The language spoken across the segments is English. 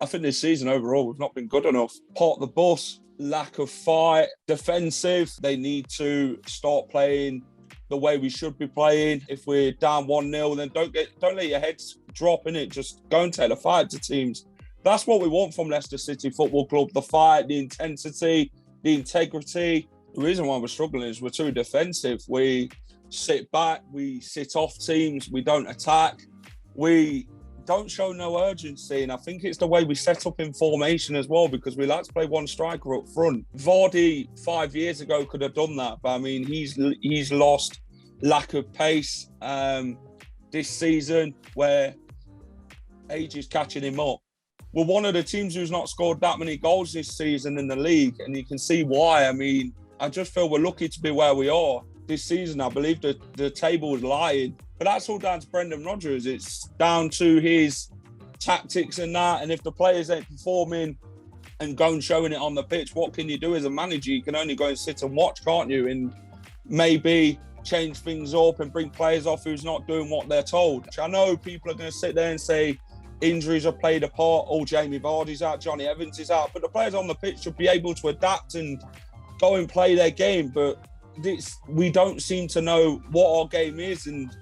I think this season overall, we've not been good enough. Part of the bus, lack of fight, defensive. They need to start playing the way we should be playing. If we're down 1-0, then don't let your heads drop in it. Just go and take the fight to teams. That's what we want from Leicester City Football Club. The fight, the intensity, the integrity. The reason why we're struggling is we're too defensive. We sit back, we sit off teams, we don't attack. We don't show no urgency, and I think it's the way we set up in formation as well, because we like to play one striker up front. 𝘿𝙚𝙙𝙩 5 years ago could have done that, but I mean, he's lost lack of pace this season, where age is catching him up. We're one of the teams who's not scored that many goals this season in the league, and you can see why. I mean, I just feel we're lucky to be where we are this season. I believe the table is lying. But that's all down to Brendan Rodgers. It's down to his tactics and that. And if the players ain't performing and going showing it on the pitch, what can you do as a manager? You can only go and sit and watch, can't you? And maybe change things up and bring players off who's not doing what they're told. I know people are going to sit there and say injuries have played a part. Oh, Jamie Vardy's out, Jonny Evans is out. But the players on the pitch should be able to adapt and go and play their game. But we don't seem to know what our game is and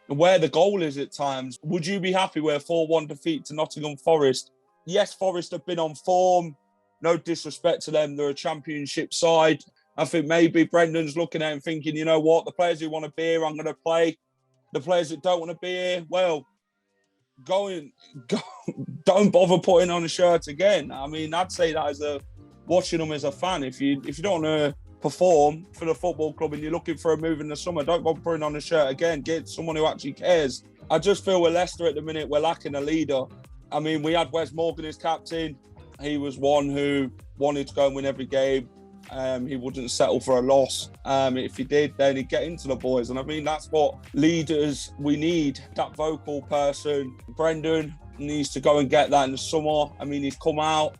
where the goal is at times. Would you be happy with a 4-1 defeat to Nottingham Forest? Yes, Forest have been on form. No disrespect to them. They're a championship side. I think maybe Brendan's looking at it and thinking, you know what, the players who want to be here, I'm going to play. The players that don't want to be here, well, don't bother putting on a shirt again. I mean, I'd say that as watching them as a fan. If you don't want to perform for the football club and you're looking for a move in the summer, don't bother putting on a shirt again. Get someone who actually cares. I just feel with Leicester at the minute, we're lacking a leader. I mean, we had Wes Morgan as captain. He was one who wanted to go and win every game. He wouldn't settle for a loss. If he did, then he'd get into the boys. And I mean, that's what leaders we need, that vocal person. Brendan needs to go and get that in the summer. I mean, he's come out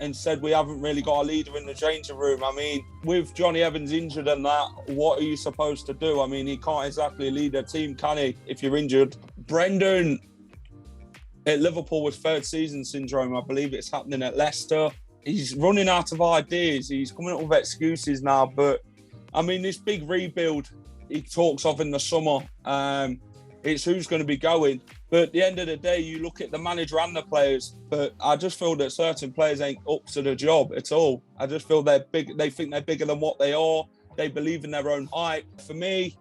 and said we haven't really got a leader in the changing room. I mean, with Jonny Evans injured and that, what are you supposed to do? I mean, he can't exactly lead a team, can he, if you're injured? Brendan at Liverpool was third season syndrome. I believe it's happening at Leicester. He's running out of ideas. He's coming up with excuses now. But, I mean, this big rebuild he talks of in the summer, it's who's going to be going. But at the end of the day, you look at the manager and the players, but I just feel that certain players ain't up to the job at all. I just feel they're big. They think they're bigger than what they are. They believe in their own hype. For me,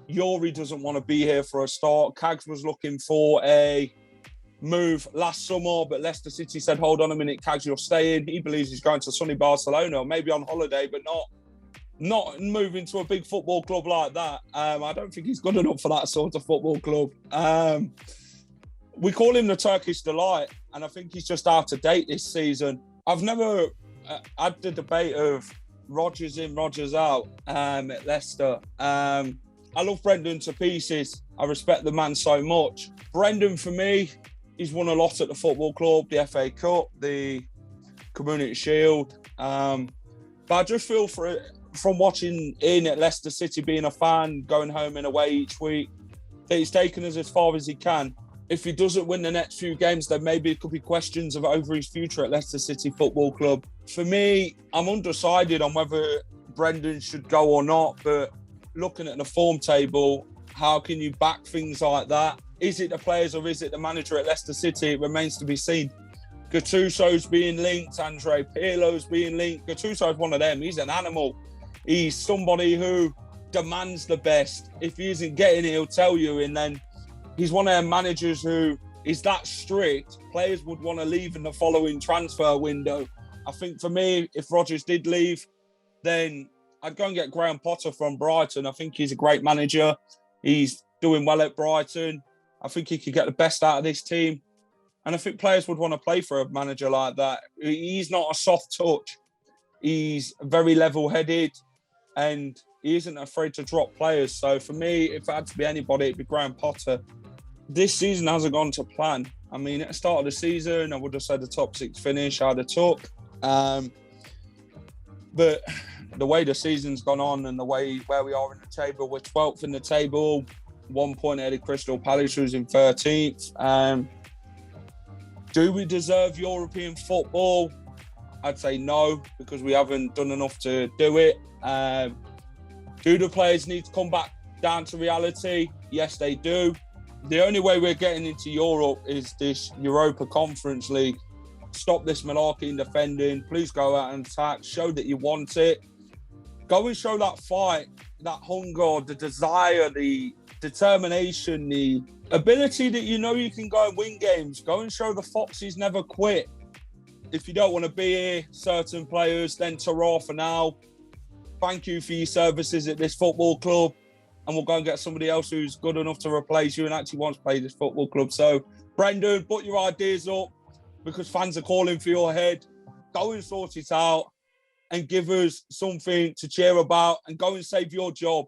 𝘿𝙚𝙚𝙩𝙗 doesn't want to be here for a start. 𝘎𝙚𝙗 was looking for a move last summer, but Leicester City said, hold on a minute, 𝘎𝙚𝙗, you're staying. He believes he's going to sunny Barcelona, maybe on holiday, but not moving to a big football club like that. I don't think he's good enough for that sort of football club. We call him the Turkish delight, and I think he's just out of date this season. I've never had the debate of Rodgers in, Rodgers out at Leicester. I love Brendan to pieces. I respect the man so much. Brendan, for me, he's won a lot at the football club, the FA Cup, the Community Shield. But I just feel from watching in at Leicester City, being a fan, going home and away each week, that he's taken us as far as he can. If he doesn't win the next few games, then maybe it could be questions over his future at Leicester City Football Club. For me, I'm undecided on whether Brendan should go or not, but looking at the form table, how can you back things like that? Is it the players or is it the manager at Leicester City? It remains to be seen. Gattuso's being linked, Andrea Pirlo's being linked. Gattuso's one of them. He's an animal. He's somebody who demands the best. If he isn't getting it, he'll tell you. And then he's one of them managers who is that strict, players would want to leave in the following transfer window. I think for me, if Rodgers did leave, then I'd go and get Graham Potter from Brighton. I think he's a great manager. He's doing well at Brighton. I think he could get the best out of this team. And I think players would want to play for a manager like that. He's not a soft touch. He's very level-headed and he isn't afraid to drop players. So for me, if it had to be anybody, it'd be Graham Potter. This season hasn't gone to plan. I mean, at the start of the season, I would have said the top 6 finish I'd have took. But the way the season's gone on and the way where we are in the table, we're 12th in the table, 1 point ahead of Crystal Palace, who's in 13th. Do we deserve European football? I'd say no, because we haven't done enough to do it. Do the players need to come back down to reality? Yes, they do. The only way we're getting into Europe is this Europa Conference League. Stop this malarkey in defending. Please go out and attack. Show that you want it. Go and show that fight, that hunger, the desire, the determination, the ability that you know you can go and win games. Go and show the Foxes never quit. If you don't want to be here, certain players, then ta-ra for now. Thank you for your services at this football club. And we'll go and get somebody else who's good enough to replace you and actually wants to play this football club. So, Brendan, put your ideas up because fans are calling for your head. Go and sort it out and give us something to cheer about and go and save your job.